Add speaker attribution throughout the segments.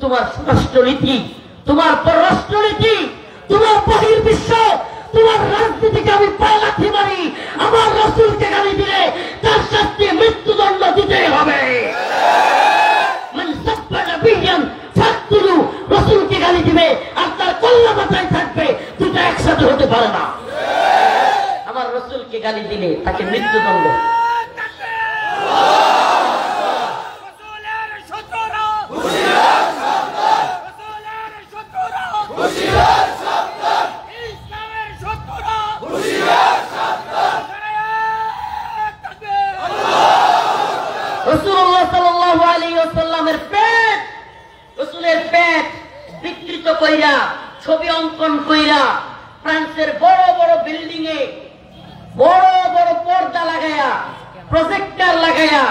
Speaker 1: তোমার স্বরাষ্ট্রনীতি, তোমার পররাষ্ট্রনীতি, তোমার বহির্বিশ্ব, তোমার রাজনীতিকে আমি পালাতে পারি। আমার রাসূলকে গালি দিলে তার শাস্তি মৃত্যুদণ্ড দিতে হবে। মান সাব্বা নাবিয়ান ফাকতুলু, রাসূলকে গালি দিবে আর তার কল্লা মাথায় থাকবে, দুটো একসাথে হতে পারে না। আমার রাসূলকে গালি দিলে তাকে মৃত্যুদণ্ড। রাসূলুল্লাহ সাল্লাল্লাহু আলাইহি ওয়াসাল্লামের পেট, রাসূলের পেট বিকৃত কইরা, ছবি অঙ্কন কইরা, ফ্রান্সের বড় বড় বিল্ডিং এ বড় বড় পর্দা লাগায়া, প্রজেক্টর লাগায়া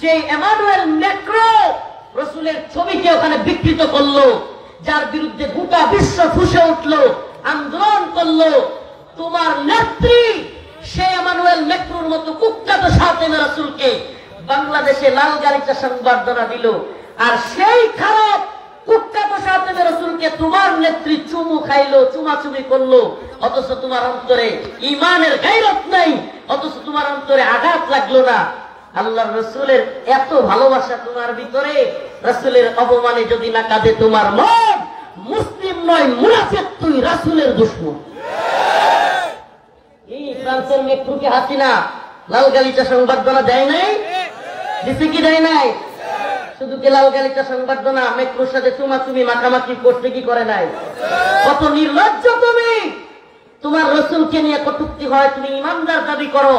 Speaker 1: সেই এমানুয়েল ম্যাক্রো রাসূলের ছবিকে ওখানে বিকৃত করলো, যার বিরুদ্ধে গোটা বিশ্ব ফুঁসে উঠলো, আন্দোলন করলো। তোমার নেত্রী সেই এমানুয়েল ম্যাক্রোর মতো কুখ্যাত শাতেমে রাসূলকে বাংলাদেশে লাল গালিচা সংবর্ধনা দিল, আর সেই খারাপ কুখ্যাত শাতেমে রাসূলকে তোমার নেত্রী চুমু খাইলো, চুমাচুমি করলো, অথচ তোমার অন্তরে ঈমানের গায়রত নাই, অথচ তোমার অন্তরে আঘাত লাগলো না। আল্লাহর রাসূলের এত ভালোবাসা তোমার ভিতরে, রাসূলের অপমানে যদি না কাঁদে তোমার মন, মুসলিম নয় মুনাফিক, তুই রাসূলের দুশমন। এই ফ্রান্সের মেট্রোকে হাসিনা লাল গালিচা সংবর্ধনা দেয় নাই? দিছে কি দেয় নাই? শুধু কি লাল গালিচা সংবর্ধনা, মেট্রোর সাথে চুমাচুমি মাখামাখি করতে কি করে নাই? কত নির্লজ্জ তুমি! তোমার রাসূলকে নিয়ে কটূক্তি হয়, তুমি ইমানদার দাবি করো,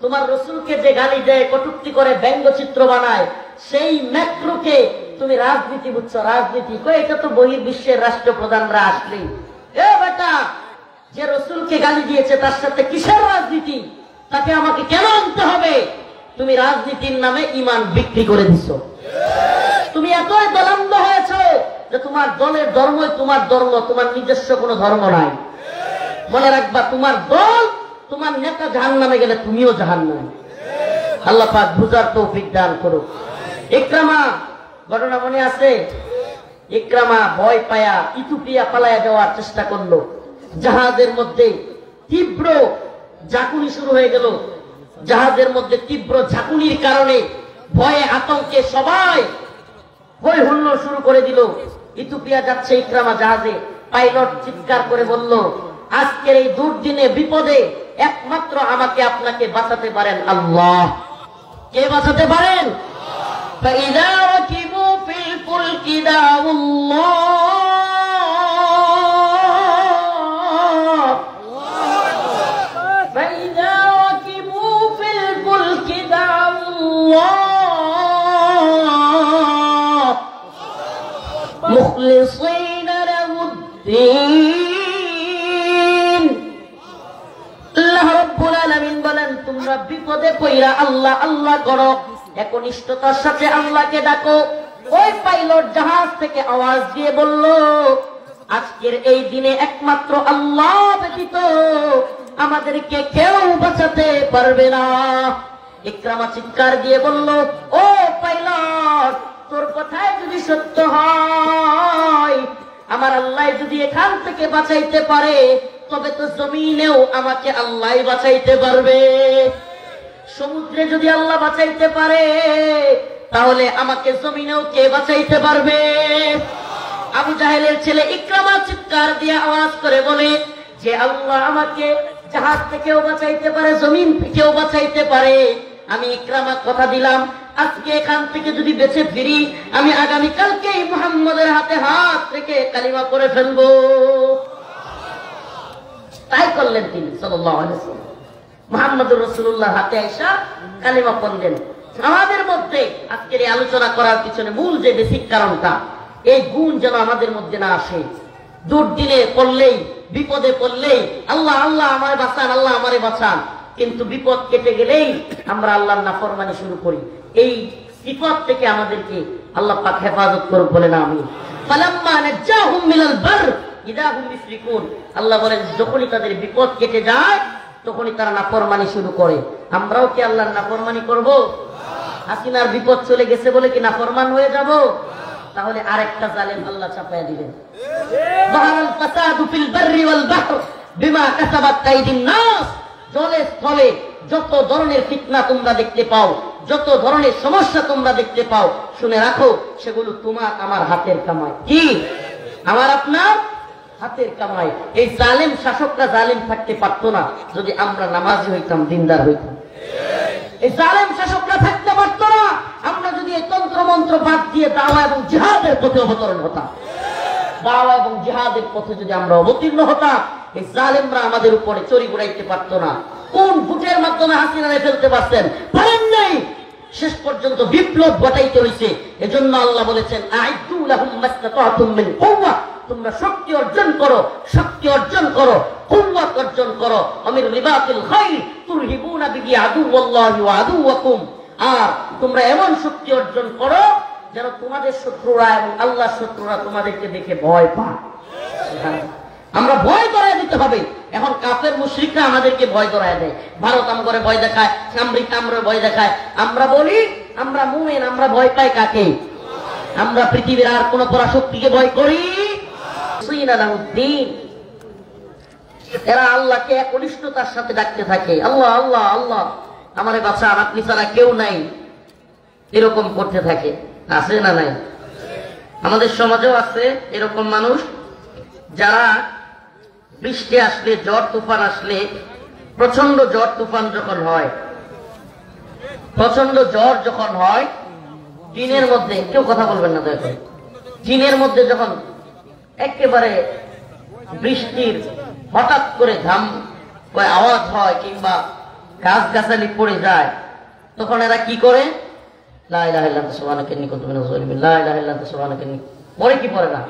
Speaker 1: তোমার রাসূলকে যে গালি দেয়, কটূক্তি করে, ব্যঙ্গচিত্র বানায়, সেই মেট্রোকে তুমি রাজনীতি বুঝছো। রাজনীতি কই? এটা তো বহির্বিশ্বের রাষ্ট্রপ্রধানরা আসলেই, এ বেটা যে রাসূলকে গালি দিয়েছে তার সাথে কিসের রাজনীতি, তাকে আমাকে কেন আনতে হবে? তুমি রাজনীতির নামে ঈমান বিক্রি করে দিছো। তুমি এতই দলান্ধ হয়েছো যে তোমার দলের ধর্মই তোমার ধর্ম, তোমার নিজস্ব কোনো ধর্ম নাই। মনে রাখবা, তোমার দল, তোমার নেতা জাহান্নামে গেলে তুমিও জাহান্নামে। আল্লাহ পাক বুঝার তৌফিক দান করুক। ইকরামা ঘটনা মনে আছে? ইকরামা ভয় পায়া ইথিওপিয়া পালায়া যাওয়ার চেষ্টা করলো। জাহাজের মধ্যে তীব্র ঝাঁকুনি শুরু হয়ে গেল। জাহাজের মধ্যে তীব্র ঝাঁকুনির কারণে ভয়ে আতঙ্কে সবাই হই হুল্লোড় শুরু করে দিল। ইথিওপিয়া যাচ্ছে ইকরামা জাহাজে। পাইলট চিৎকার করে বলল, আজকের এই দুর্দিনে বিপদে একমাত্র আমাকে আপনাকে বাঁচাতে পারেন আল্লাহ। কে বাঁচাতে পারেন? فإذا ركبوا في الفلك دعوا الله فإذا ركبوا في الفلك دعوا الله مخلصين له الدين। আল্লাহ রাব্বুল আলামিন বলেন, তোমরা বিপদে পড়া আল্লাহ আল্লাহ করো, একনিষ্ঠতার সাথে আল্লাহকে ডাকো। ওই পাইলট জাহাজ থেকে আওয়াজ দিয়ে বলল, আজকের এই দিনে একমাত্র আল্লাহ ব্যতীত আমাদেরকে কেউ বাঁচাতে পারবে না। ইকরামা চিৎকার দিয়ে বলল, ও পাইলট, তোর কথায় যদি সত্য হয়, আমার আল্লাহ যদি এখান থেকে বাঁচাইতে পারে, তবে তো জমিনেও আমাকে আল্লাহ বাঁচাইতে পারবে। সমুদ্রে যদি আল্লাহ বাঁচাইতে পারে, তাহলে আমাকে জমিনেও কে বাঁচাইতে পারবে? আবু জাহেলের ছেলে ইকরামা চিৎকার দিয়ে আওয়াজ করে বলে যে, আল্লাহ আমাকে জাহাজ থেকেও বাঁচাইতে পারে, জমিন থেকেও বাঁচাইতে পারে। আমি ইকরামা কথা দিলাম, আজকে এখান থেকে যদি বেঁচে ফিরি, আমি আগামীকালকেই মুহাম্মদের হাতে হাত রেখে কালিমা করে ফেলবো। তাই করলেন তিনি সাল্লাল্লাহু আলাইহি ওয়াসাল্লাম। মুহাম্মদুর রাসূলুল্লাহ হাতে আয়েশা কালিমা পড়লেন। আমাদের মধ্যে আজকের এই আলোচনা করার পিছনে মূল যে বেসিক কারণটা, এই গুণ যেন আমাদের মধ্যে না আসে। দুর্দিনে পড়লেই, বিপদে পড়লেই আল্লাহ আল্লাহ আমারে বাঁচান, আল্লাহ আমারে বাঁচান, কিন্তু বিপদ কেটে গেলেই আমরা আল্লাহর নাফরমানি শুরু করি। এই সিফাত থেকে আমাদেরকে আল্লাহ পাক হেফাজত করুক, বলে না আমিন। ফালাম্মা নাজ্জাহুম মিনাল বার ইযা হুম ইশরিকুন। আল্লাহ বলেন, যখনই তাদের বিপদ কেটে যায়, তখনই তারা নাফরমানি শুরু করে। আমরাও কি আল্লাহর নাফরমানি করব? হাসিনার বিপদ চলে গেছে বলে কি নাফরমান হয়ে যাব? তাহলে আরেকটা জালেম আল্লাহ চাপায়া দিবেন। যাহারাল ফাসাদু ফিল বাররি ওয়াল বাহর বিমা কাসাবাত আইদিন নাস। জলে স্থলে যত ধরনের ফিতনা তোমরা দেখতে পাও, যত ধরনের সমস্যা তোমরা দেখতে পাও, শুনে রাখো সেগুলো তোমার আমার হাতের কামাই। কি? আমার আপনার হাতের কামাই। এই জালেম শাসকরা জালেম থাকতে পারতো না যদি আমরা নামাজি হইতাম, দিনদার হইতাম। এই জালেম শাসকরা থাকতে পারতো না আমরা যদি এই তন্ত্র মন্ত্র বাদ দিয়ে দাওয়া এবং জিহাদের পথে অবতরণ হতাম। দাওয়া এবং জিহাদের পথে যদি আমরা অবতীর্ণ হতাম, এই জালেমরা আমাদের উপরে চড়ি ঘুরাইতে পারতো না। কোন ভোটের মাধ্যমে হাসিনারে ফেলতে পারতেন? পারেন নাই। শেষ পর্যন্ত বিপ্লব ঘটাইতে হয়েছে। এজন্য আল্লাহ বলেছেন, আইদু লাহুম মাসতাতাতুম মিন কুওয়া। তোমরা শক্তি অর্জন করো, শক্তি অর্জন করো, কুওয়াত অর্জন করো। আমির রিবাতিল খাইর তুরহিবুনা বিহি আদুওয়াল্লাহি ওয়া আদুওয়াকুম। আর তোমরা এমন শক্তি অর্জন করো যেন তোমাদের শত্রুরা এবং আল্লাহর শত্রুরা তোমাদেরকে দেখে ভয় পায়। আমরা ভয় ধরায় দিতে হবে। এখন কাফের মুশরিকরা আমাদেরকে ভয় ধরায় দেয়। ভারত আমগরে ভয় দেখায়, আমেরিকা আমরা ভয় দেখায়। আমরা বলি আমরা মুমিন, আমরা ভয় পাই কাকে? আমরা পৃথিবীর আর কোন পরাশক্তিকে ভয় করি? এরা আল্লাহকে একনিষ্ঠতার সাথে ডাকতে থাকে, আল্লাহ আল্লাহ আল্লাহ আমারে বাঁচান, আপনি ছাড়া কেউ নাই, এরকম করতে থাকে। আছে না নাই? আমাদের সমাজেও আছে এরকম মানুষ যারা বৃষ্টি আসলে, ঝড় তুফান আসলে, প্রচন্ড ঝড় তুফান যখন হয়, প্রচন্ড ঝড় যখন হয়, দিনের মধ্যে কেউ কথা বলবেন না দেখো, দিনের মধ্যে যখন একেবারে বৃষ্টির হঠাৎ করে ধাম আওয়াজ হয় কিংবা গাছ গাছালি পড়ে যায়, তখন এরা কি করে? লা ইলাহা ইল্লাল্লাহ সুবহানাকা ইন্নী কুনতু মিনাজ জালিমিন, লা ইলাহা ইল্লাল্লাহ সুবহানাকা ইন্নী। পরে কি পড়ে না?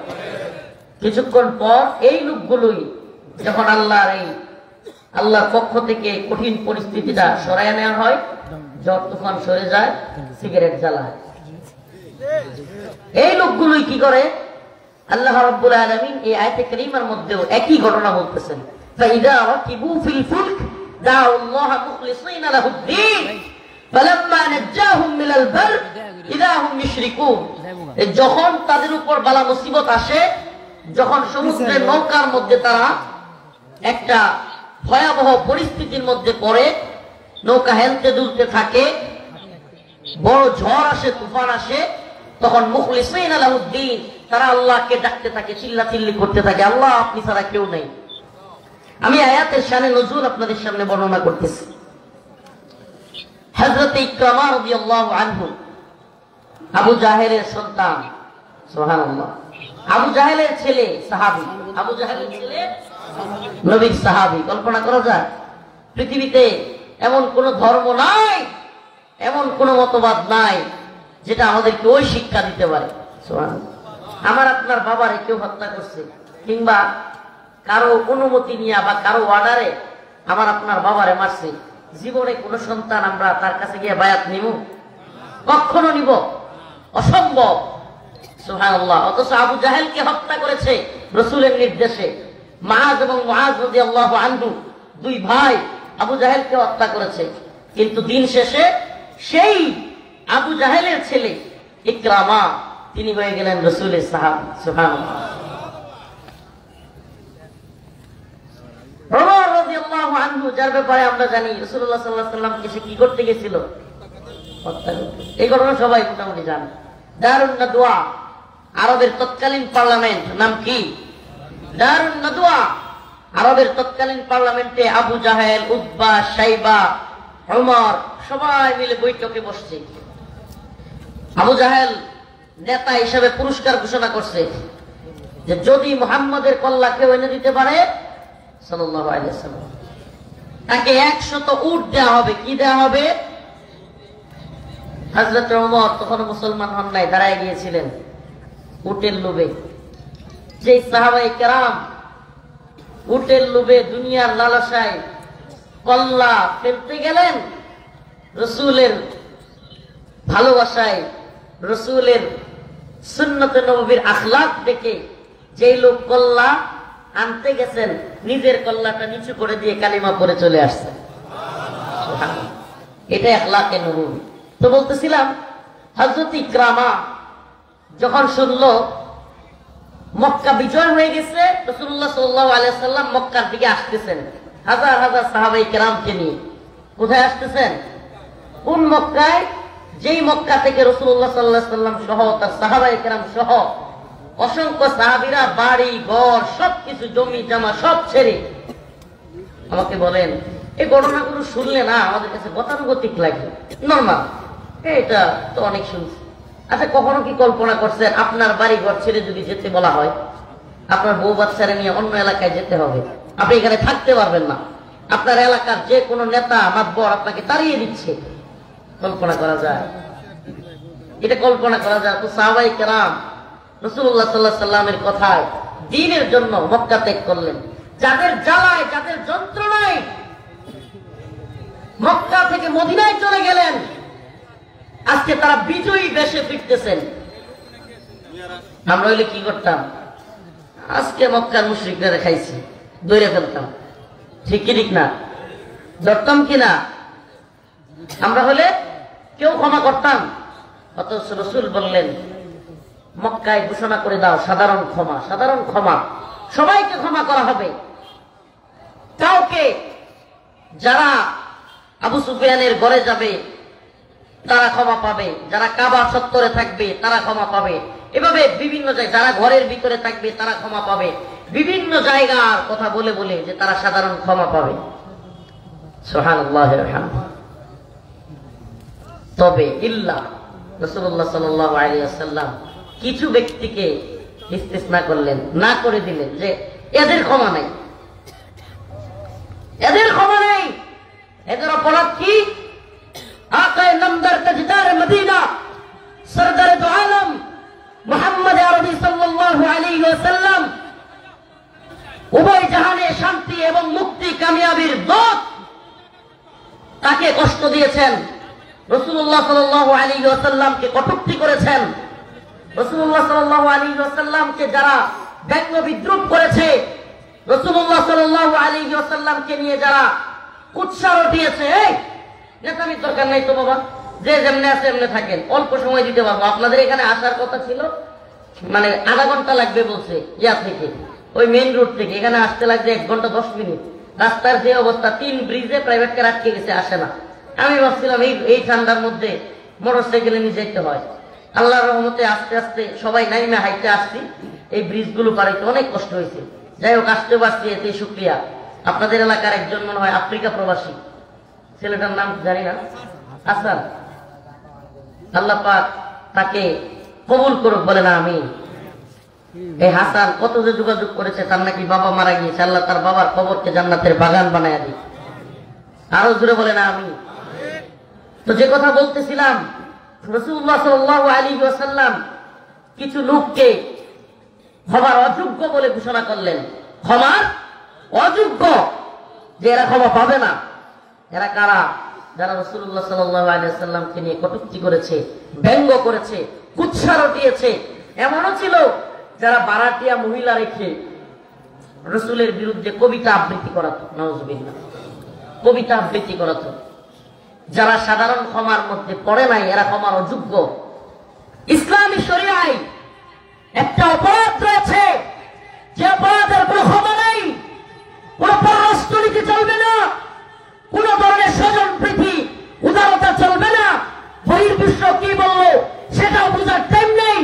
Speaker 1: কিছুক্ষণ পর এই লোকগুলোই যখন আল্লাহর পক্ষ থেকে কঠিন পরিস্থিতিটা সরাইয়া নেওয়া হয়, ঝড় তুফান সরে যায়, সিগারেট জ্বালায়। এই লোকগুলোই কি করে? আল্লাহ রাব্বুল আলামিন এই আয়াতে কারীমার মধ্যেও একই ঘটনা বলতেছেন, ফাইদা রাকিবু ফিল ফুলক দাউ আল্লাহ মুখলিসিনা লাহুদ-দ্বীন ফালাম্মা নাজ্জাহুম মিনাল বার ইযা হুম ইউশরিকুন। যখন তাদের উপর বালা মুসিবত আসে, যখন সমুদ্রের নৌকার মধ্যে তারা একটা ভয়াবহ পরিস্থিতির মধ্যে পড়ে, নৌকা হেলতে দুলতে থাকে, বড় ঝড় আসে, তুফান আসে, তখন মুখলিসিনা লাহুদ-দ্বীন তারা আল্লাহকে ডাকতে থাকে, চিল্লাচিল্লি করতে থাকে, আল্লাহ আপনি ছাড়া কেউ নেই। আমি আয়াতের শানে নজুল আপনাদের সামনে বর্ণনা করতেছি। হযরত ইকরামা রাদিয়াল্লাহু আনহু আবু জাহেলের সন্তান, সুবহানাল্লাহ, আবু জাহেলের ছেলে সাহাবী, আবু জাহেলের ছেলে নবীর সাহাবী। কল্পনা করা যায়? পৃথিবীতে এমন কোন ধর্ম নাই, এমন কোন মতবাদ নাই যেটা আমাদেরকে ওই শিক্ষা দিতে পারে। সুবহানাল্লাহ। আমার আপনার বাবারে কেউ হত্যা করছে কিংবা কারো অনুমতি নিয়ে বা কারো অর্ডারে আমার আপনার বাবারে মারছে, জীবনে কোন সন্তান আমরা তার কাছে গিয়ে বায়াত নিব? কখনো নিব? অসম্ভব। সুবহানাল্লাহ। অথচ আবু জাহেলকে হত্যা করেছে রাসূলের নির্দেশে। মুআজ এবং মুআজ রাদিয়াল্লাহু আনহু দুই ভাই আবু জাহেলকে হত্যা করেছে, কিন্তু দিন শেষে সেই আবু জাহেলের ছেলে ইকরামা তিনি হয়ে গেলেন রাসূলের সাহাবী। সুবহানাল্লাহ। ওমর রাদিয়াল্লাহু আনহু, যার ব্যাপারে আমরা জানি রাসূলুল্লাহ সাল্লাল্লাহু আলাইহি ওয়াসাল্লাম সে কি করতে গেছিল? হত্যা করতে। এই ঘটনা সবাই মোটামুটি জানে। দারুন নাদওয়া, আরবের তৎকালীন পার্লামেন্ট, নাম কি? দারুন নাদওয়া। আরবের তৎকালীন পার্লামেন্টে আবু জাহেল, উতবা, শাইবা, ওমর সবাই মিলে বৈঠকে বসছে। আবু জাহেল নেতা হিসেবে পুরস্কার ঘোষণা করছে যে যদি মুহাম্মদের কল্লা কেউ এনে দিতে পারে সাল্লাল্লাহু আলাইহি ওয়াসাল্লাম, তাকে 100 উট দেওয়া হবে। কি দেওয়া হবে? হযরত ওমর তখন মুসলমান হন নাই, দাঁড়ায় গিয়েছিলেন উটের লোভে। যে সাহাবায়ে কেরাম উটের লোভে, দুনিয়ার লালসায় কল্লা ফেলতে গেলেন, রাসূলের ভালোবাসায়, রাসূলের সুন্নতে নববীর আখলাক দেখে যেই লোক কল্লা আনতে গেছেন, নিজের কল্লাটা নিচু করে দিয়ে কালিমা পড়ে চলে আসছে। এটা আখলাকে নববী। তো বলতেছিলাম হযরত ইকরামা যখন শুনলো মক্কা বিজয় হয়ে গেছে, রাসূলুল্লাহ সাল্লাল্লাহু আলাইহি ওয়াসাল্লাম মক্কার দিকে আসতেছেন হাজার হাজার সাহাবায়ে কেরামকে নিয়ে। কোথায় আসতেছেন? কোন মক্কায়? যেই মক্কা থেকে রাসূলুল্লাহ সাল্লাল্লাহু আলাইহি ওয়াসাল্লাম সহ তার সাহাবায়ে কেরাম সহ অসংখ্য সাহাবীরা বাড়ি ঘর সবকিছু জমি জমা সব ছেড়ে, আমাকে বলেন এই ঘটনাগুলো শুনলে না আমাদের কাছে গতানুগতিক লাগে, নরমাল, এটা তো অনেক শুনছি। আচ্ছা, কখনো কি কল্পনা করছেন আপনার বাড়ি ঘর ছেড়ে যদি যেতে বলা হয়, আপনার বউ বাচ্চারা নিয়ে অন্য এলাকায় যেতে হবে, আপনি এখানে থাকতে পারবেন না, আপনার এলাকার যে কোনো নেতা মাতবর আপনাকে তাড়িয়ে দিচ্ছে, কল্পনা করা যায়? এটা কল্পনা করা যায়? তো সাহাবায়ে কেরাম রাসূলুল্লাহ সাল্লাল্লাহু আলাইহি সাল্লামের কথায় দ্বীনের জন্য মক্কা ত্যাগ করলেন। যাদের জ্বালায়, যাদের যন্ত্রণায় মক্কা থেকে মদিনায় চলে গেলেন, আজকে তারা বিজয়ী বেশে ফিরতেছেন। আমরা হইলে কি করতাম? আজকে মক্কার মুশরিকরা খাইছি, দৌড়ে ফেলতাম, ঠিক কি ঠিক না? ধরতাম কিনা? আমরা হলে কেউ ক্ষমা করতাম? অথচ রাসূল বললেন মক্কায় ঘোষণা করে দাও সাধারণ ক্ষমা, সাধারণ ক্ষমা, সবাইকে ক্ষমা করা হবে। কাউকে, যারা আবু সুফিয়ানের ঘরে যাবে তারা ক্ষমা পাবে, যারা কাবা চত্বরে থাকবে তারা ক্ষমা পাবে, এভাবে বিভিন্ন জায়গায় যারা ঘরের ভিতরে থাকবে তারা ক্ষমা পাবে, বিভিন্ন জায়গার কথা বলে বলে যে তারা সাধারণ ক্ষমা পাবে। সুবহানাল্লাহ। তবে ইল্লা রাসূলুল্লাহ সাল্লাল্লাহু আলাইহি ওয়াসাল্লাম কিছু ব্যক্তিকে ইস্তিসনা করলেন, না করে দিলেন যে এদের ক্ষমা নাই, এদের ক্ষমা নেই। এদের অপরাধ কি? আকায়ে নামদার তাজদার মদিনা সরদারে দো আলম মুহাম্মদ আরবি সাল্লাল্লাহু আলাইহি ওয়াসাল্লাম উভয় জাহানে শান্তি এবং মুক্তি কামিয়াবির দূত, তাকে কষ্ট দিয়েছেন, রাসূলুল্লাহ সাল্লাল্লাহু আলাইহি ওয়াসাল্লামকে কটূক্তি করেছেন, রাসূলুল্লাহ সাল্লাল্লাহু আলাইহি ওয়াসাল্লামকে যারা ব্যঙ্গ বিদ্রুপ করেছে, রাসূলুল্লাহ সাল্লাল্লাহু আলাইহি ওয়াসাল্লামকে নিয়ে যারা কুৎসা রটিয়েছে, এই নেতামির দরকার নাই তো বাবা, যে যেমনে আছে এমনি থাকেন, অল্প সময় দিতে পারবো, আপনাদের এখানে আসার কথা ছিল মানে আধা ঘন্টা লাগবে বলছে, ইয়া থেকে ওই মেইন রোড থেকে এখানে আসতে লাগছে 1 ঘন্টা 10 মিনিট। রাস্তার যে অবস্থা, 3 ব্রিজে প্রাইভেট কার আটকে গেছে, আসে না। আমি ভাবছিলাম এই ঠান্ডার মধ্যে মোটর সাইকেলে নিয়ে যেতে হয়, আল্লাহর রহমতে আস্তে আস্তে সবাই নাইমে হাইটে আসছি, এই ব্রিজগুলো পারাইতে অনেক কষ্ট হয়েছে। যাই হোক, আসতে পারছি, এতে শুক্রিয়া। আপনাদের এলাকার একজন মনে হয় আফ্রিকা প্রবাসী, ছেলেটার নাম জানি না, হাসান, আল্লাহ পাক তাকে কবুল করুক, বলে না আমি। এই হাসান কত যে যোগাযোগ করেছে, তার নাকি বাবা মারা গিয়েছে, আল্লাহ তার বাবার কবরকে জান্নাতের বাগান বানায় দিই, আরো জোরে বলে না আমি। তো যে কথা বলতেছিলাম, রাসূলুল্লাহ সাল্লাল্লাহু আলাইহি ওয়াসাল্লাম কিছু লোককে ক্ষমার অযোগ্য বলে ঘোষণা করলেন, ক্ষমার অযোগ্য, যে এরা ক্ষমা পাবে না। এরা কারা? যারা রাসূলুল্লাহ সাল্লাল্লাহু আলাইহি ওয়াসাল্লামকে নিয়ে কটূক্তি করেছে, ব্যঙ্গ করেছে, কুৎসা রটিয়েছে। এমনও ছিল যারা বারাটিয়া মহিলা রেখে রাসূলের বিরুদ্ধে কবিতা আবৃত্তি করাতো, নাউযুবিল্লাহ, কবিতা আবৃত্তি করাতো। যারা সাধারণ ক্ষমার মধ্যে পড়ে নাই, এরা ক্ষমার অযোগ্য। ইসলামী শরিয়ায় একটা অপরাধ রয়েছে, যে অপরাধের কোনো ক্ষমা নেই, কোন পররাষ্ট্রনীতি চলবে না, কোন ধরনের স্বজন প্রীতি উদারতা চলবে না, বহির্বিশ্ব কি বললো সেটাও বোঝার টাইম নেই।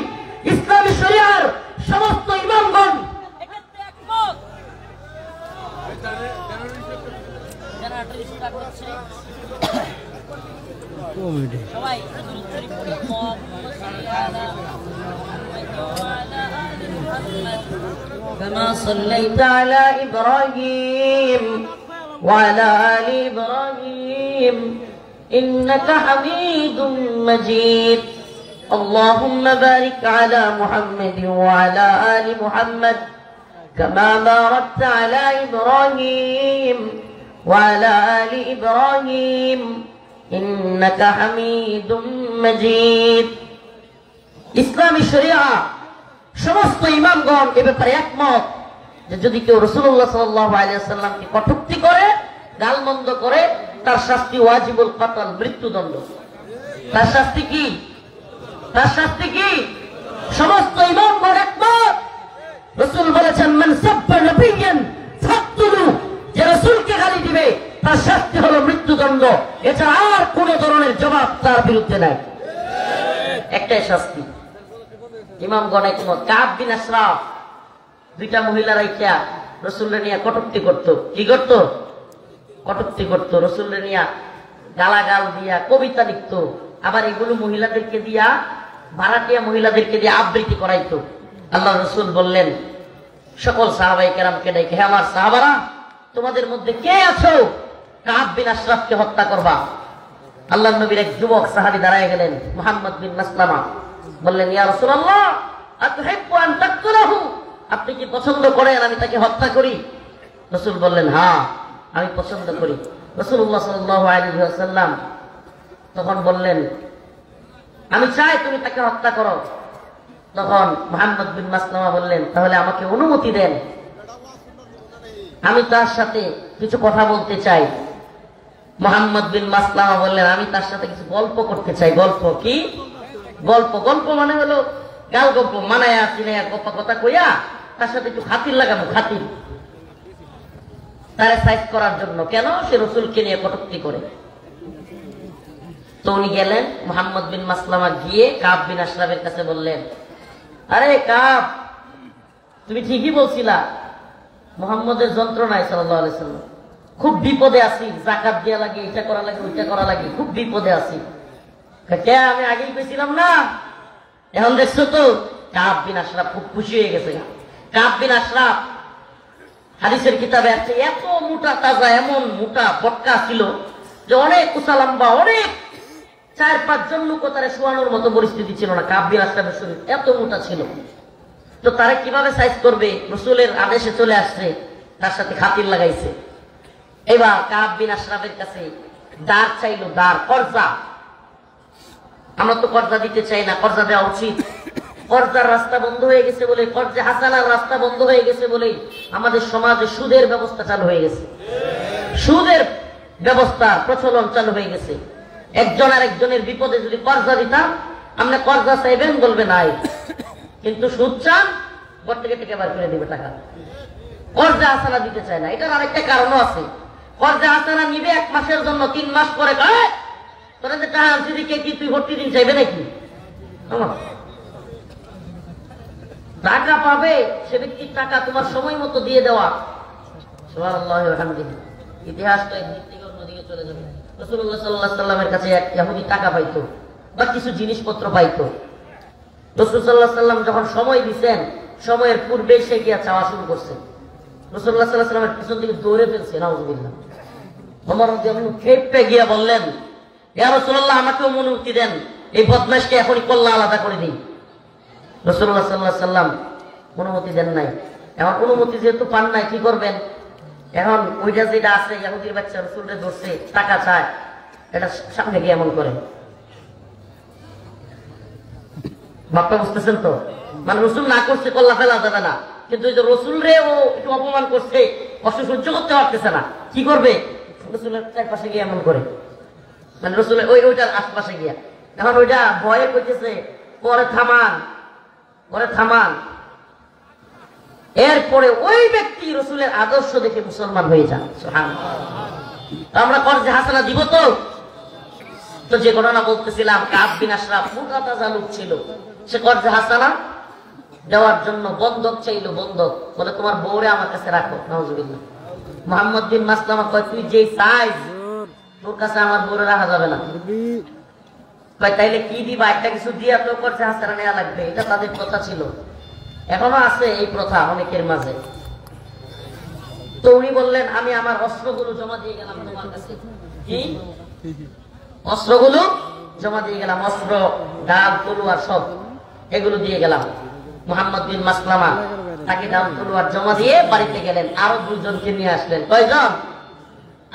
Speaker 1: ইসলামী শরিয়ার সমস্ত ইমামগণ كما صليت على إبراهيم وعلى آل إبراهيم إنك حميد مجيد اللهم بارك على محمد وعلى آل محمد كما باركت على إبراهيم وعلى آل إبراهيم إنك حميد مجيد ইসলামী শরিয়া সমস্ত ইমামগণ এ ব্যাপারে একমত যে যদি কেউ রাসূলুল্লাহ সাল্লাল্লাহু আলাইহি ওয়াসাল্লামকে কটূক্তি করে, গালমন্দ করে, তার শাস্তি ওয়াজিবুল কতল, মৃত্যুদণ্ড। তার শাস্তি কি? তার শাস্তি কি? সমস্ত ইমামগণ একমত। রাসূল বলেছেন মান সাব্বা নাবিয়্যান ফাকতুলু, যে রাসূলকে গালি দিবে তার শাস্তি হলো মৃত্যুদণ্ড, এটা আর কোন ধরনের জবাব তার বিরুদ্ধে নাই, একটাই শাস্তি। ইমামগণ একমত। কাব বিন আশরাফ দুইটা মহিলা রাইখা রাসূলকে নিয়ে কটূক্তি করত। কি করত? কটূক্তি করত। রাসূলকে নিয়ে গালাগাল দিয়া কবিতা লিখত, আবার এগুলো মহিলাদেরকে দিয়া, ভাড়াটিয়া মহিলাদেরকে দিয়ে আবৃত্তি করাইতো। আল্লাহ রাসূল বললেন সকল সাহাবায়ে কেরামকে ডেকে, হে আমার সাহাবারা, তোমাদের মধ্যে কে আছো কাব বিন আশরাফকে হত্যা করবা? আল্লাহর নবীর এক যুবক সাহাবী দাঁড়ায় গেলেন, মুহাম্মদ বিন মাসলামা। বললেন ইয়া রাসূলুল্লাহ আতুহিব্বু আন তাকতুলাহু, আপনি কি পছন্দ করেন আমি তাকে হত্যা করি? রাসূল বললেন হ্যাঁ আমি পছন্দ করি। রাসূলুল্লাহ সাল্লাল্লাহু আলাইহি ওয়াসাল্লাম তখন বললেন আমি চাই তুমি তাকে হত্যা করো। তখন মুহাম্মদ বিন মাসলামা বললেন তাহলে আমাকে অনুমতি দেন, আমি তার সাথে কিছু কথা বলতে চাই। মুহাম্মদ বিন মাসলামা বললেন আমি তার সাথে কিছু গল্প করতে চাই। গল্প? কি গল্প? গল্প মানে হলো গাল গল্প, মানায়া চিনায়া কথা কথা কইয়া তার সাথে একটু খাতির লাগানো, খাতির তারে সাইজ করার জন্য। কেন? সে রাসূলকে নিয়ে কটূক্তি করে। তো উনি গেলেন, মুহাম্মদ বিন মাসলামা গিয়ে কাব বিন আশরাফের কাছে বললেন আরে কাব, তুমি ঠিকই বলছিলা, মুহাম্মদের যন্ত্রণায় সাল্লাল্লাহু আলাইহি সাল্লাম খুব বিপদে আছি, যাকাত দেয়া লাগে, এটা করা লাগে, ওইটা করা লাগে, খুব বিপদে আছি। কে? আমি আগেই কইছিলাম না? এখন দেখছো তো? কাব বিন আশরাফ খুব খুশি হয়ে গেছে। কাব বিন আশরাফ হাদিসের কিতাবে আছে এত মোটা তাজা, এমন মোটা বটকা ছিল যে অনেক উঁচা লম্বা, অনেক 4-5 জন লোক তারা শোয়ানোর মতো পরিস্থিতি ছিল না। কাব বিন আশরাফের শরীর এত মোটা ছিল। তো তারা কিভাবে সাইজ করবে? রাসূলের আদেশে চলে আসছে, তার সাথে খাতির লাগাইছে। এবার কাব বিন আশরাফের কাছে দাঁড় চাইলো, দাঁড়, কর্জা। আমরা তো কর্জা দিতে চাই না, কর্জা দেওয়া উচিত। কর্জার রাস্তা বন্ধ হয়ে গেছে বলে, কর্জা হাসানার রাস্তা বন্ধ হয়ে গেছে বলে আমাদের সমাজে সুদের ব্যবস্থা চালু হয়ে গেছে, সুদের ব্যবস্থা প্রচলন চালু হয়ে গেছে। একজন আর একজনের বিপদে যদি কর্জা দিতাম, আমরা কর্জা চাইবেন বলবে নাই, কিন্তু সুদ চান ঘর থেকে টেকে বার করে দিবে টাকা। কর্জা হাসানা দিতে চায় না। এটার আরেকটা কারণও আছে। কর্জা হাসানা নিবে 1 মাসের জন্য, 3 মাস পরে তোরা যে টাকা আনছি দিকে কি তুই ভর্তি দিন চাইবে নাকি? টাকা পাবে সে ব্যক্তির টাকা তোমার সময় মতো দিয়ে দেওয়া। সুবহানাল্লাহি ওয়া বিহামদিহি। ইতিহাসটা একদিক থেকে অন্যদিকে চলে যাবে। রাসূলুল্লাহ সাল্লাল্লাহু আলাইহি ওয়াসাল্লামের কাছে এক ইহুদি টাকা পাইতো বা কিছু জিনিসপত্র পাইতো। রাসূল সাল্লাল্লাহু আলাইহি ওয়াসাল্লাম যখন সময় দিবেন, সময়ের পূর্বে সে গিয়া চাওয়া শুরু করছে। রাসূলুল্লাহ সাল্লাল্লাহু আলাইহি ওয়াসাল্লামের পিছন থেকে দৌড়ে ফেলছে, নাউযুবিল্লাহ। ওমর রাদিয়াল্লাহু আনহু খেপে গিয়া বললেন ইয়া রাসূলুল্লাহ আমাকে অনুমতি দেন, এই বদমাশকে এখনই কল্লা আলাদা করে দিই। রাসূলুল্লাহ সাল্লাল্লাহু আলাইহি ওয়াসাল্লাম অনুমতি দেন নাই। এখন অনুমতি যেহেতু পান নাই, কি করবেন? এখন ওইটা যেটা আছে ইহুদির বাচ্চা রাসূলকে ধরছে, টাকা চায়, এটা সামনে গিয়ে এমন করে। বাপ্পা বুঝতেছেন তো? মানে রাসূল না করছে কল্লা ফেলা যাবে না, কিন্তু ওই যে রাসূল রে ও একটু অপমান করছে, কষ্ট সহ্য করতে পারতেছে না, কি করবে? রাসূলের চারপাশে গিয়ে এমন করে, মানে রাসূলের ওইটার আশপাশে গিয়া। এখন ওইটা ভয়ে কইতেছে পরে থামান, পরে থামান। এরপরে ওই ব্যক্তি রাসূলের আদর্শ দেখে মুসলমান হয়ে যান। সুবহানাল্লাহ। আমরা কর্জা হাসানা দিব তো? তো যে ঘটনা বলতেছিলাম, কাব বিন আশরাফ মোটা তাজা লোক ছিল, সে কর্জা হাসানা দেওয়ার জন্য বন্ধক চাইলো। বন্ধক বলে তোমার বউরে আমার কাছে রাখো। নাউযুবিল্লাহ। মুহাম্মদ বিন মাসলামা কয় তুই যে সাইজ, তোর কাছে আমার বউরে রাখা যাবে না। তাইলে কি দিবা? একটা কিছু দিয়া তো কর্জা হাসানা নেওয়া লাগবে। এটা তাদের কথা ছিল, এখনো আছে এই প্রথা অনেকের মাঝে। তো উনি বললেন আমি আমার অস্ত্রগুলো জমা দিয়ে গেলাম তোমার কাছে। কি অস্ত্রগুলো জমা দিয়ে গেলাম? অস্ত্র, ডাল, তলোয়ার সব এগুলো দিয়ে গেলাম। মুহাম্মদ বিন মাসলামা তাকে ডাল তলোয়ার জমা দিয়ে বাড়িতে গেলেন। আরো 2 জনকে নিয়ে আসলেন। কয়জন?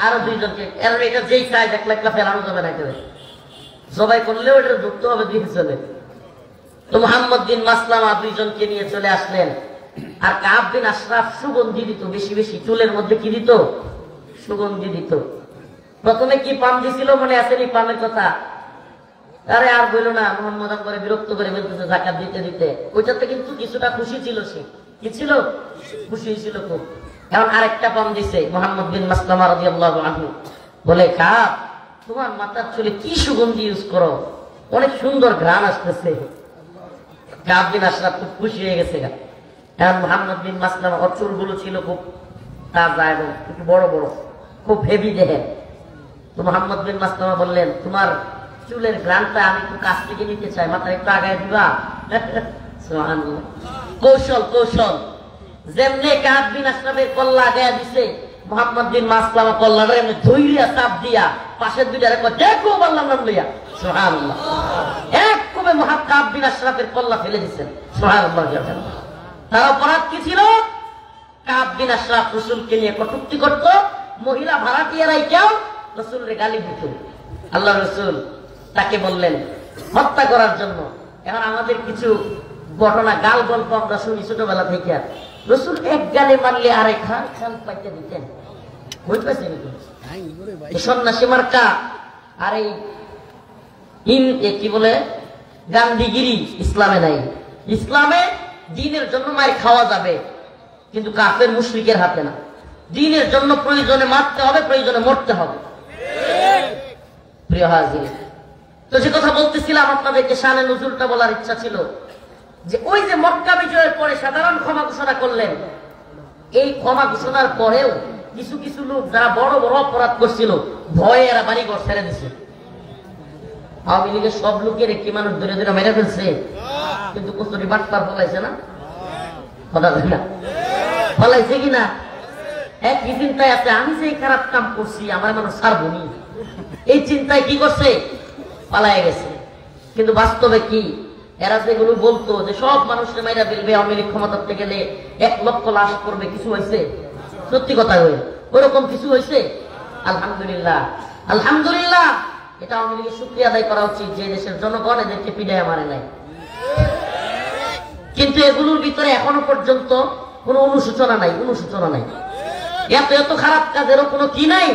Speaker 1: আরো 2 জনকে। এটা যেই সাইজ একলা একলা ফেলানো যাবে না, একেবারে জবাই করলেও এটা ধরতে হবে 2 জনে। তো মুহাম্মদ বিন মাসলামা 2 জনকে নিয়ে চলে আসলেন। আর কাব বিন আশরাফ সুগন্ধি দিত, বেশি বেশি চুলের মধ্যে কি দিত? সুগন্ধি দিত। প্রথমে কি পাম দিছিল মনে আছে? পামের কথা আরে আর বললো না, মোহাম্মদ করে বিরক্ত করে বলতেছে যাকাত দিতে দিতে। ওইটাতে কিন্তু কিছুটা খুশি ছিল, সে কি ছিল, খুশি ছিল খুব। এখন আরেকটা পাম দিছে মুহাম্মদ বিন মাসলামা রাদিয়াল্লাহু আনহু, বলে কাব তোমার মাথার চুলে কি সুগন্ধি ইউজ করো, অনেক সুন্দর ঘ্রাণ আসতেছে। কাব বিন আশরাফ খুব খুশি হয়ে গেছে। এখন মুহাম্মদ বিন মাসলামা, ওর চুলগুলো ছিল খুব তাজা এবং একটু বড় বড়, খুব হেভি দেহে। তো মুহাম্মদ বিন মাসলামা বললেন, তোমার চুলের গ্রানটা আমি একটু কাছ থেকে নিতে চাই, মাথায় একটু আগায় দিবা। সুবহানাল্লাহ, কৌশল কৌশল। যেমনে কাব বিন আশরাফের কল্লা আগায় দিছে, মুহাম্মদ বিন মাসলামা কল্লাটা এমনি ধইরিয়া চাপ দিয়া পাশের দুইটারে কয় দেখো বললাম নাম লইয়া। সুবহানাল্লাহ, এক কবে কাব বিন আশরাফের কল্লা ফেলে দিচ্ছেন। সুবহানাল্লাহ। তার অপরাধ কি ছিল? কাব বিন আশরাফ রাসূলকে নিয়ে কটূক্তি করত, মহিলা ভাড়াটিয়ারাই কেউ রাসূলের গালি দিত। আল্লাহ রাসূল তাকে বললেন হত্যা করার জন্য। এখন আমাদের কিছু ঘটনা গাল গল্প আমরা শুনি ছোটবেলা থেকে, রাসূল এক গালে মারলে আরেক খাল পাইতে দিতেন। বুঝতে পারছেন সন্ন্যাসী মার্কা আর এই কি বলে গান্ধীগিরি ইসলামে নাই। ইসলামে দ্বীনের জন্য মায়ের খাওয়া যাবে, কিন্তু কাফের মুশরিকের হাতে না। দ্বীনের জন্য প্রয়োজনে মারতে হবে, প্রয়োজনে মরতে হবে। প্রিয় হাজির, তো যে কথা বলতেছিলাম আপনাদেরকে, শানে নজরুলটা বলার ইচ্ছা ছিল যে ওই যে মক্কা বিজয়ের পরে সাধারণ ক্ষমা ঘোষণা করলেন, এই ক্ষমা ঘোষণার পরেও কিছু কিছু লোক যারা বড় বড় অপরাধ করছিল, ভয়ে এরা বাড়ি ঘর ছেড়ে দিছে। আওয়ামী লীগের সব লোকের একটি মানুষ ধরে ধরে মেরে ফেলছে, কিন্তু কচুরি বাটপার ফলাইছে না, কথা বলে না, ফলাইছে কিনা? একই চিন্তায় আছে, আমি যে খারাপ কাম করছি আমার মানুষ ছাড়বো নি, এই চিন্তায় কি করছে, পালায় গেছে। কিন্তু বাস্তবে কি, এরা যেগুলো বলতো যে সব মানুষের মাইরা ফেলবে, আওয়ামী লীগ ক্ষমতাতে গেলে 1 লক্ষ লাশ করবে, কিছু হয়েছে? সত্যি কথা হয়ে ওরকম কিছু হয়েছে? আলহামদুলিল্লাহ, আলহামদুলিল্লাহ। এটা আওয়ামী লীগের শুকরিয়া আদায় করা উচিত যে দেশের জনগণ এদেরকে পিড়াইয়া মারে নাই। কিন্তু এগুলোর ভিতরে এখনো পর্যন্ত কোনো অনুশোচনা নাই, অনুশোচনা নাই। এত এত খারাপ কাজেরও কোনো কি নাই,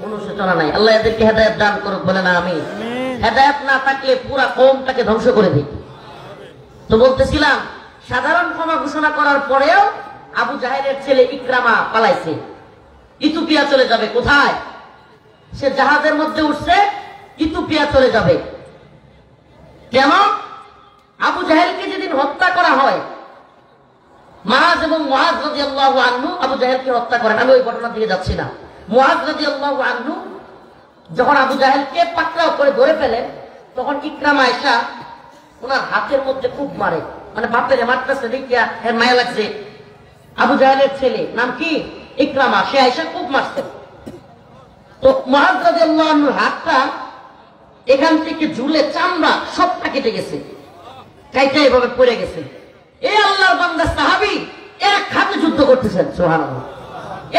Speaker 1: অনুশোচনা নাই। আল্লাহ এদেরকে হেদায়েত দান করুক, বলে না আমি। হেদায়েত না থাকলে পুরা কওমটাকে ধ্বংস করে দিই। তো বলতেছিলাম, সাধারণ ক্ষমা ঘোষণা করার পরেও আবু জাহেলের ছেলে ইকরামা পালাইছে, ইথিওপিয়া চলে যাবে। কোথায়? সে জাহাজের মধ্যে উঠছে, ইথিওপিয়া চলে যাবে। কেন? আবু জাহেলকে যেদিন হত্যা করা হয়, মাআজ এবং মুআজ রাদিয়াল্লাহু আনহু আবু জাহেলকে হত্যা করেন। আমি ওই ঘটনার দিকে যাচ্ছি না। মুআজ রাদিয়াল্লাহু আনহু যখন আবু জাহেলকে পাকড়াও করে ধরে ফেলেন, তখন ইকরামা আয়েশা ওনার হাতের মধ্যে খুব মারে, মানে বাপেরে মারতেছে দেখিয়া এর মায়া লাগছে। আবু জাহেলের ছেলে নাম কি? ইকরামা, সে আয়েশা খুব মারছে। তো মুআজ রাদিয়াল্লাহু আনহুর হাতটা এখান থেকে ঝুলে চামড়া সবটা কেটে গেছে, কাইটা এভাবে পড়ে গেছে। এই আল্লাহর বান্দা সাহাবী এক হাতে যুদ্ধ করতেছেন, সুবহানাল্লাহ,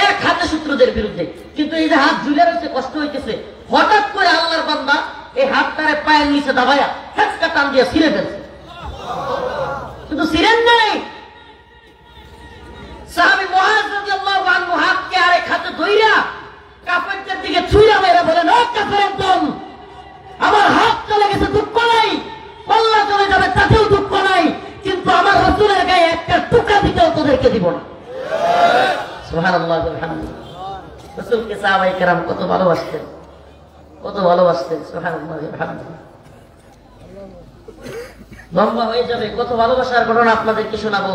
Speaker 1: এক হাতে শত্রুদের বিরুদ্ধে। কিন্তু এই যে হাত ঝুলে রয়েছে, কষ্ট হইতেছে, হঠাৎ করে আল্লাহর বান্দা এই হাতটারে পায়ের নিচে দাবাইয়া হেঁচকা টান দিয়ে ছিঁড়ে ফেলছে। কিন্তু ছিঁড়েন নাই, সাহাবী মুআজ রাদিয়াল্লাহু আনহু হাতকে আরেক হাতে ধইরা কাফেরদের দিকে ছুঁড়া মেরে বলেন, ও কাফেরের দল, আমার হাত চলে গেছে দুঃখ নাই, পাল্লা চলে যাবে তাতেও দুঃখ নাই, কিন্তু আমার রাসূলের গায়ে একটা টুকা দিতেও তোদেরকে দিব না। সুবহানাল্লাহ, আলহামদুলিল্লাহ। রাসূলকে সাহাবায়ে কেরাম কত ভালোবাসতেন, কত ভালোবাসতেন। সুবহানাল্লাহ, আলহামদুলিল্লাহ। লম্বা হয়ে যাবে, কত ভালোবাসার ঘটনা আপনাদেরকে শোনাবো।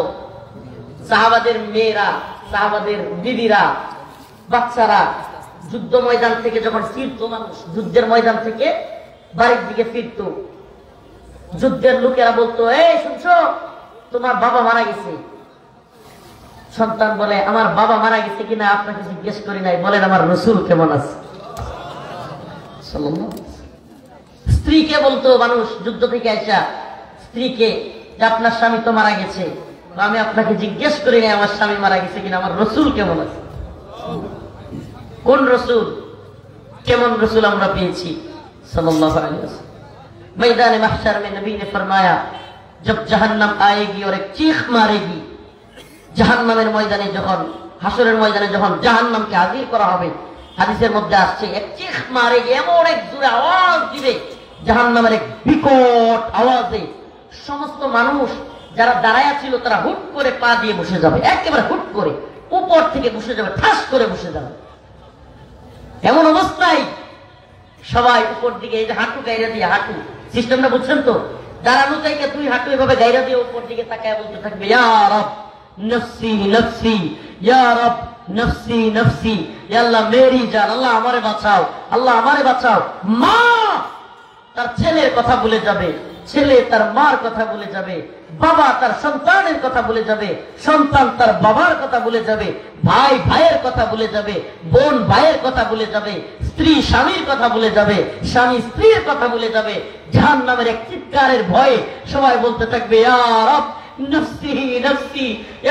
Speaker 1: সাহাবাদের মেয়েরা, সাহাবাদের বিবিরা, বাচ্চারা যুদ্ধ ময়দান থেকে যখন ফিরতো, মানুষ যুদ্ধের ময়দান থেকে বাড়ির দিকে ফিরতো, যুদ্ধের লোকেরা বলতো, এই শুনছো, তোমার বাবা মারা গেছে। সন্তান বলে, আমার বাবা মারা গেছে কিনা আপনাকে জিজ্ঞেস করি নাই, বলেন আমার রাসূল কেমন আছে। স্ত্রীকে বলতো মানুষ যুদ্ধ থেকে আইসা, স্ত্রীকে, যে আপনার স্বামী তো মারা গেছে, আমি আপনাকে জিজ্ঞেস করি নাই আমার স্বামী মারা গেছে কিনা, আমার রাসূল কেমন আছে। কোন রাসূল, কেমন রাসূল আমরা পেয়েছি सल्लल्लाहु अलैहि वसल्लम। मैदान महशर में नबी ने फरमाया, जब जहन्नम आएगी और एक चीख मारेगी, জাহান্নামের ময়দানে যখন, হাসরের ময়দানে যখন জাহান্নামকে হাজির করা হবে, হাদিসের মধ্যে আসছে এক চিখ মারেগি, এমন এক জোরে আওয়াজ দিবে, জাহান্নামের এক বিকট আওয়াজে সমস্ত মানুষ যারা দাঁড়ায়া ছিল তারা হুট করে পা দিয়ে বসে যাবে, একেবারে হুট করে উপর থেকে বসে যাবে, ঠাস করে বসে যাবে। এমন অবস্থায় সবাই উপর দিকে এই যে হাঁটু গাইরা দিয়ে, হাঁটু সিস্টেমটা বুঝছেন তো, দাঁড়ানো থেকে তুই হাঁটু এভাবে গাইরা দিয়ে উপর দিকে তাকায় বলতে থাকবে, ইয়া রব নফসি নফসি, ইয়া রব নফসি নফসি, ইয়া আল্লাহ মেরি জান, আল্লাহ আমারে বাঁচাও, আল্লাহ আমারে বাঁচাও। মা তার ছেলের কথা ভুলে যাবে, ছেলে তার মার কথা ভুলে যাবে, বাবা তার সন্তানের কথা ভুলে যাবে, সন্তান তার বাবার কথা ভুলে যাবে, ভাই ভাইয়ের কথা ভুলে যাবে, বোন ভাইয়ের কথা ভুলে যাবে, স্ত্রী স্বামীর কথা ভুলে যাবে, স্বামী স্ত্রীর কথা ভুলে যাবে। জাহান্নামের এক চিৎকারের ভয়ে সবাই বলতে থাকবে, ইয়া রব নফসি নফসি,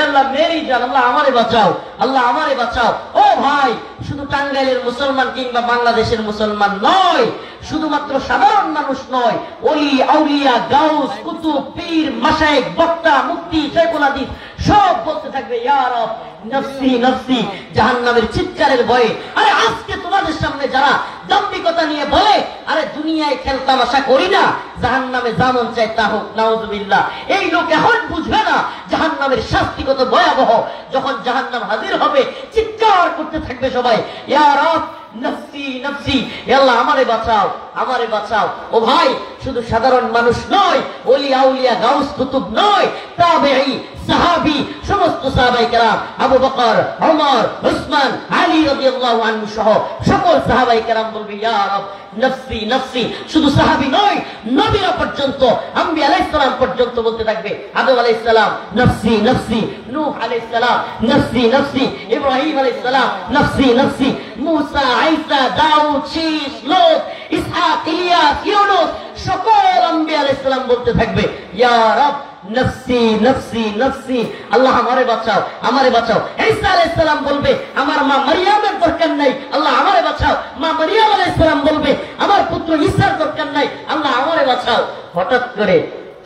Speaker 1: আল্লাহ মেরি জান, আল্লাহ আমারে বাঁচাও, আল্লাহ আমারে বাঁচাও। ও ভাই, শুধু টাঙ্গাইলের মুসলমান কিংবা বাংলাদেশের মুসলমান নয়, শুধুমাত্র সাধারণ মানুষ নয়, ওলি আউলিয়া গাউস কুতুব পীর মাশায়েখ বক্তা মুফতি শাইখুল হাদিস সব বলতে থাকবে, ইয়া রব নফসি নফসি, জাহান্নামের চিৎকারের ভয়ে। আরে আজকে তোমাদের সামনে যারা দাম্ভিকতা নিয়ে বলে, আরে দুনিয়ায় খেল তামাশা করি না, জাহান্নামে যেমন চাই তা হোক, নাউযুবিল্লাহ, এই লোক এখন বুঝবে না জাহান্নামের শাস্তি কত ভয়াবহ। যখন জাহান্নাম হাজির হবে চিৎকার করতে থাকবে সবাই, ইয়া রব নফসি নফসি, আল্লাহ আমারে বাঁচাও, আমারে বাঁচাও। ও ভাই, শুধু সাধারণ মানুষ নয়, ওলি আউলিয়া গাউস কুতুব নয়, তাবেঈ সাহাবী সমস্ত সাহাবায়ে কেরাম, আবু বকর ওমর উসমান আলী রাদিয়াল্লাহু আনহু সহ সকল সাহাবায়ে কেরাম বলবে, ইয়া রব নফসি নফসি। শুধু সাহাবী নয়, নবীরা পর্যন্ত, আম্বিয়া আলাইহিস সালাম পর্যন্ত বলতে থাকবে, আদম আলাইহিস সালাম নফসি নফসি, নূহ আলাইহিস সালাম নফসি নফসি, ইব্রাহিম আলাইহিস সালাম নফসি নফসি, মুসা ঈসা দাউদ শীস লোত ইসহাক ইলিয়াস ইউনুস সকল আম্বিয়া আলাইহিস সালাম বলতে থাকবে, ইয়া রব নফসি নফসি নফসি, আল্লাহ আমারে বাঁচাও, আমারে বাঁচাও। ঈসা আলাইহিস সালাম বলবে, আমার মা মারিয়ামের দরকার নাই, আল্লাহ আমারে বাঁচাও। মা মারিয়াম আলাইহিস সালাম বলবে, আমার পুত্র ঈসার দরকার নাই, আল্লাহ আমারে বাঁচাও। হঠাৎ করে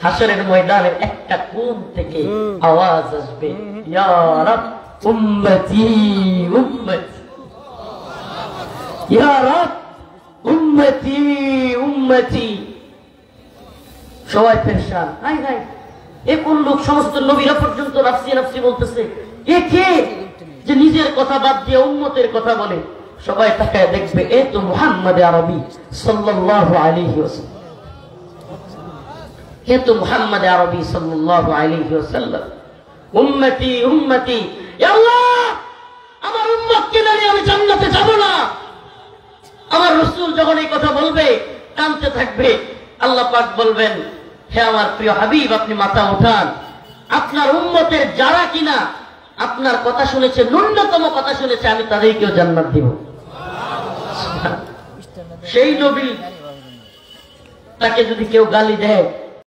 Speaker 1: হাসরের ময়দানের একটা কোণ থেকে আওয়াজ আসবে, ইয়া রব উম্মতি উম্মতি, ইয়া রব উম্মতি উম্মতি। সবাই পেরেশান, হাই হাই, এ কোন লোক? সমস্ত নবীরা পর্যন্ত নাফসি নাফসি বলতেছে, এ কে যে নিজের কথা বাদ দিয়ে উম্মতের কথা বলে? সবাই তাকায় দেখবে, এ তো মুহাম্মদ আরবি সাল্লাল্লাহু আলাইহি ওয়াসাল্লাম, এ তো মুহাম্মদ আরবি সাল্লাল্লাহু আলাইহি ওয়াসাল্লাম। উম্মতি উম্মতি, ইয়া আল্লাহ আমার উম্মতকে নিয়ে আমি জান্নাতে যাব না। আমার রাসূল যখন এই কথা বলবে কাঁদতে থাকবে, আল্লাহ পাক বলবেন, হে আমার প্রিয় হাবিব, আপনি মাথা উঠান, আপনার উম্মতের যারা কিনা আপনার কথা শুনেছে, ন্যূনতম কথা শুনেছে, আমি তাদেরকেও জান্নাত দিব। সেই নবী তাকে যদি কেউ গালি দেয়,